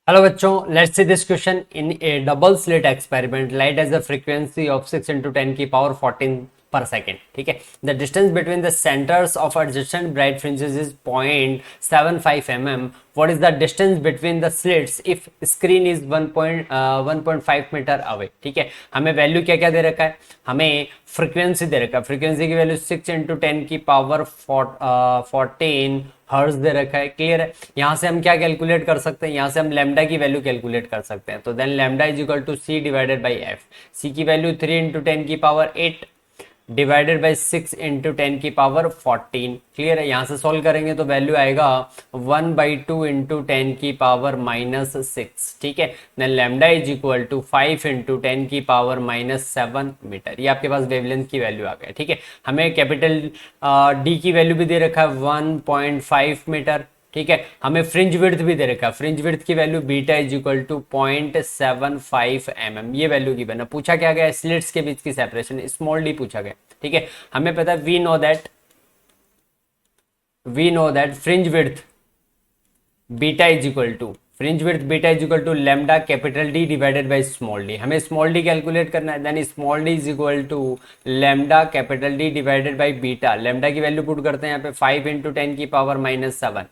Hello बच्चों, let's see this question in a double slit experiment. Light has a frequency of 6 into 10 की power 14 per second. ठीक है. The distance between the centers of adjacent bright fringes is 0.75 mm. What is the distance between the slits if screen is 1.5 metre away. ठीक है. हमें value क्या क्या दे रखा है, हमें फ्रीक्वेंसी दे रखा है. फ्रीक्वेंसी की वैल्यू 6 इंटू 10 की पावर 14 हर्ट्ज दे रखा है. क्लियर है. यहां से हम क्या कैलकुलेट कर सकते हैं, यहां से हम लैम्डा की वैल्यू कैलकुलेट कर सकते हैं. तो then lambda is equal to C divided by F. C की वैल्यू 3 इंटू 10 की पावर 8 डिवाइडेड बाई 6 इंटू 10 की पावर 14. क्लियर है. यहां से सॉल्व करेंगे तो वैल्यू आएगा 1/2 इंटू 10 की पावर -6. ठीक है. Then lambda is equal to 5 into 10 की पावर -7 मीटर. ये आपके पास वेवलेंथ की वैल्यू आ गई. ठीक है. हमें कैपिटल डी की वैल्यू भी दे रखा है 1.5 मीटर. ठीक है. हमें फ्रिंज विड्थ भी दे रखा है. फ्रिंज विड्थ की value beta is equal to 0.75 mm. ये वैल्यू की बना. पूछा क्या गया, स्लिट्स के बीच की सेपरेशन स्मॉल डी पूछा गया. ठीक है. हमें पता है we know that fringe width beta is equal to lambda capital D divided by small D. हमें स्मॉल डी कैलकुलेट करना है. Then small D is equal to lambda capital D divided by beta. Lambda की value put करते हैं यहाँ पे 5 into 10 की power -7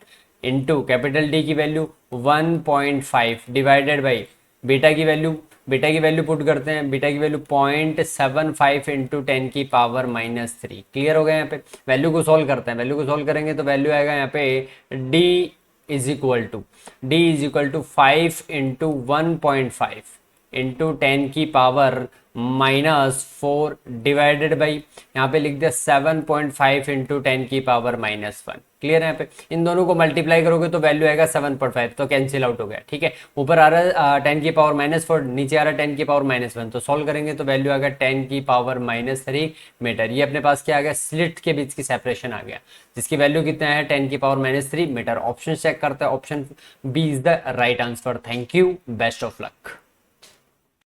into capital D की वैल्यू 1.5 डिवाइडेड बाई बीटा की वैल्यू पुट करते हैं. बीटा की वैल्यू 0.75 इंटू 10 की पावर -3. क्लियर हो गया. यहाँ पे वैल्यू को सॉल्व करते हैं. वैल्यू को सॉल्व करेंगे तो वैल्यू आएगा यहाँ पे D is equal to 5 into 1.5 into 10 की पावर -4 डिवाइडेड बाई यहाँ पे लिख दिया 7.5 इंटू 10 की पावर -1. क्लियर है. यहाँ पे इन दोनों को मल्टीप्लाई करोगे तो वैल्यू आएगा 7.5. तो कैंसिल आउट हो गया. ठीक है. ऊपर आ रहा है 10 की पावर -4, नीचे आ रहा है 10 की पावर -1. तो सॉल्व करेंगे तो वैल्यू आ गया 10 की पावर -3 मीटर. ये अपने पास क्या आ गया, स्लिट के बीच की सेपरेशन आ गया, जिसकी वैल्यू कितना है 10 की पावर -3 मीटर. ऑप्शन चेक करते हैं. Option B is the right answer. Thank you. Best of luck.